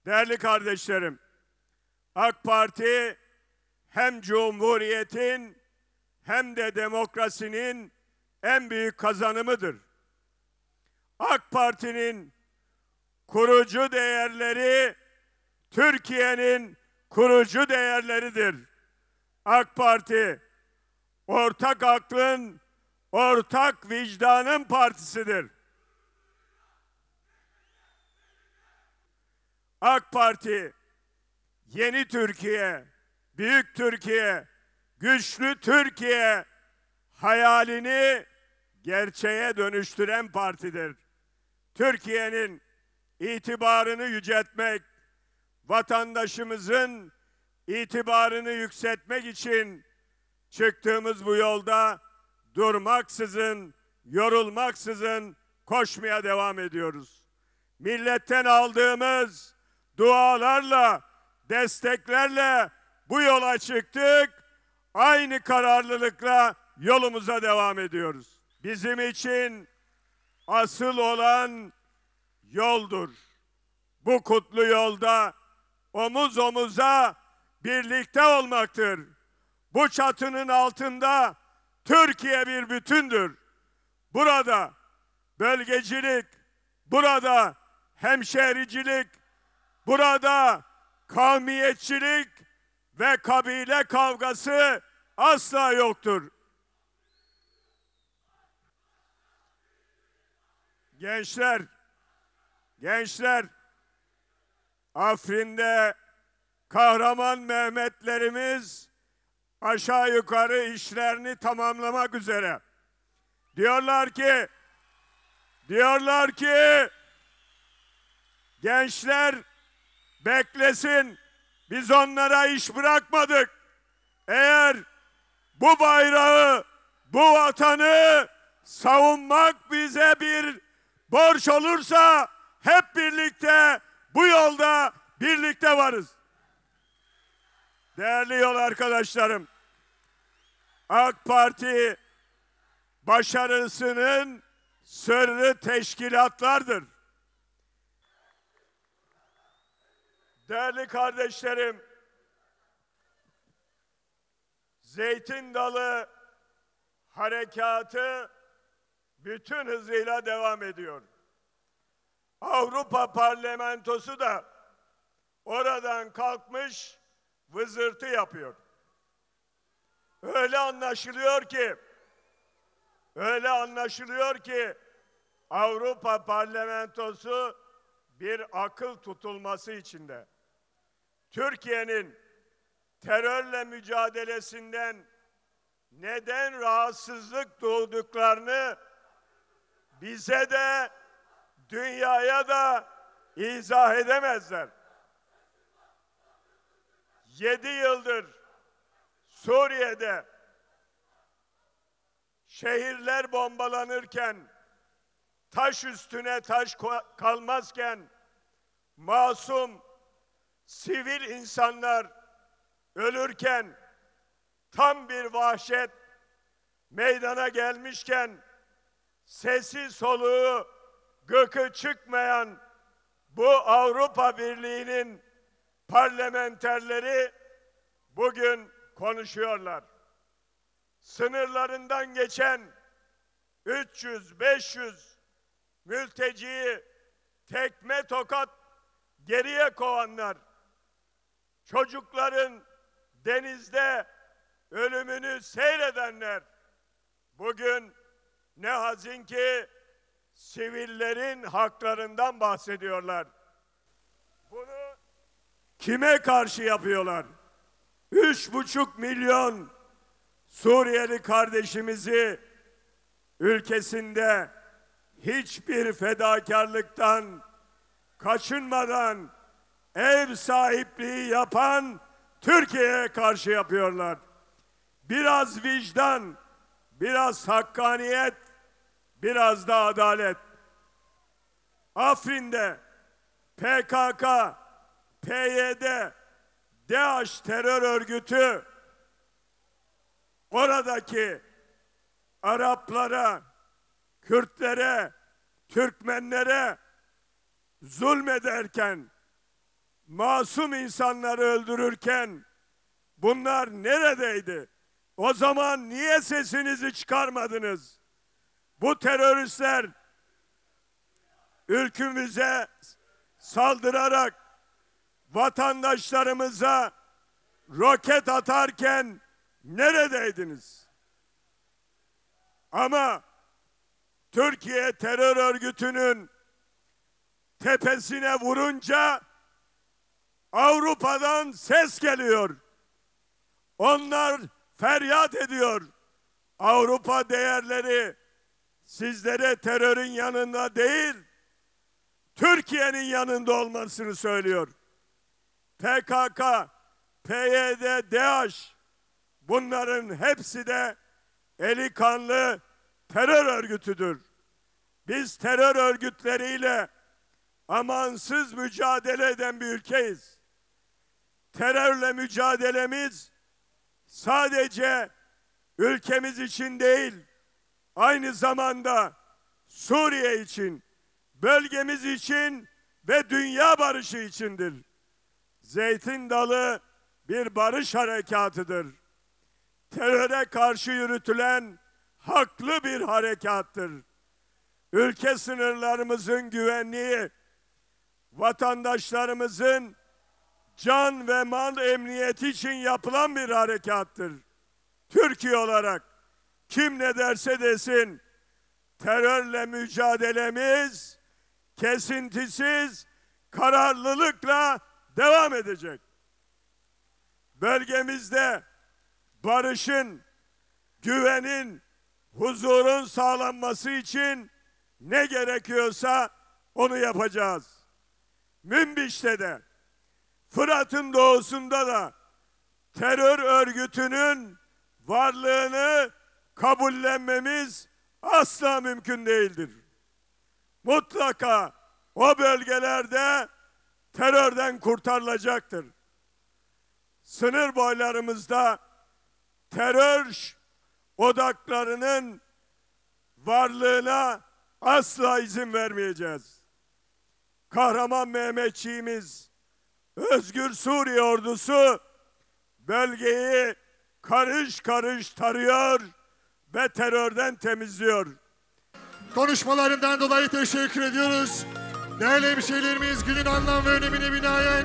Değerli kardeşlerim, AK Parti hem Cumhuriyet'in hem de demokrasinin en büyük kazanımıdır. AK Parti'nin kurucu değerleri Türkiye'nin kurucu değerleridir. AK Parti ortak aklın, ortak vicdanın partisidir. AK Parti yeni Türkiye, büyük Türkiye, güçlü Türkiye hayalini gerçeğe dönüştüren partidir. Türkiye'nin itibarını yüceltmek, vatandaşımızın itibarını yükseltmek için çıktığımız bu yolda durmaksızın, yorulmaksızın koşmaya devam ediyoruz. Milletten aldığımız dualarla, desteklerle bu yola çıktık. Aynı kararlılıkla yolumuza devam ediyoruz. Bizim için asıl olan yoldur. Bu kutlu yolda omuz omuza birlikte olmaktır. Bu çatının altında Türkiye bir bütündür. Burada bölgecilik, burada hemşehricilik, burada kavmiyetçilik ve kabile kavgası asla yoktur. Gençler, Afrin'de kahraman Mehmetlerimiz aşağı yukarı işlerini tamamlamak üzere. Diyorlar ki gençler beklesin, biz onlara iş bırakmadık. Eğer bu bayrağı, bu vatanı savunmak bize bir borç olursa hep birlikte bu yolda birlikte varız. Değerli yol arkadaşlarım, AK Parti başarısının sırrı teşkilatlardır. Değerli kardeşlerim, Zeytin Dalı harekatı bütün hızıyla devam ediyor. Avrupa Parlamentosu da oradan kalkmış vızırtı yapıyor. Öyle anlaşılıyor ki Avrupa Parlamentosu bir akıl tutulması içinde. Türkiye'nin terörle mücadelesinden neden rahatsızlık duyduklarını bize de dünyaya da izah edemezler. 7 yıldır Suriye'de şehirler bombalanırken, taş üstüne taş kalmazken, masum sivil insanlar ölürken, tam bir vahşet meydana gelmişken, sesi soluğu gıkı çıkmayan bu Avrupa Birliği'nin parlamenterleri bugün konuşuyorlar. Sınırlarından geçen 300-500 mülteciyi tekme tokat geriye kovanlar, çocukların denizde ölümünü seyredenler, bugün ne hazin ki sivillerin haklarından bahsediyorlar. Bunu kime karşı yapıyorlar? 3,5 milyon Suriyeli kardeşimizi ülkesinde hiçbir fedakarlıktan kaçınmadan ev sahipliği yapan Türkiye'ye karşı yapıyorlar. Biraz vicdan, biraz hakkaniyet, biraz da adalet. Afrin'de PKK, PYD, DAEŞ terör örgütü oradaki Araplara, Kürtlere, Türkmenlere zulmederken masum insanları öldürürken bunlar neredeydi? O zaman niye sesinizi çıkarmadınız? Bu teröristler ülkemize saldırarak vatandaşlarımıza roket atarken neredeydiniz? Ama Türkiye terör örgütünün tepesine vurunca Avrupa'dan ses geliyor. Onlar feryat ediyor. Avrupa değerleri sizlere terörün yanında değil, Türkiye'nin yanında olmasını söylüyor. PKK, PYD, DAEŞ bunların hepsi de eli kanlı terör örgütüdür. Biz terör örgütleriyle amansız mücadele eden bir ülkeyiz. Terörle mücadelemiz sadece ülkemiz için değil, aynı zamanda Suriye için, bölgemiz için ve dünya barışı içindir. Zeytin Dalı bir barış harekatıdır. Teröre karşı yürütülen haklı bir harekattır. Ülke sınırlarımızın güvenliği, vatandaşlarımızın can ve mal emniyeti için yapılan bir harekattır. Türkiye olarak kim ne derse desin, terörle mücadelemiz kesintisiz kararlılıkla devam edecek. Bölgemizde barışın, güvenin, huzurun sağlanması için ne gerekiyorsa onu yapacağız. Münbiş'te de, Fırat'ın doğusunda da terör örgütünün varlığını kabullenmemiz asla mümkün değildir. Mutlaka o bölgelerde terörden kurtarılacaktır. Sınır boylarımızda terör odaklarının varlığına asla izin vermeyeceğiz. Kahraman Mehmetçiğimiz, Özgür Suriye ordusu bölgeyi karış karış tarıyor ve terörden temizliyor. Konuşmalarından dolayı teşekkür ediyoruz. Değerli hemşehrilerimiz, günün anlam ve önemine binaen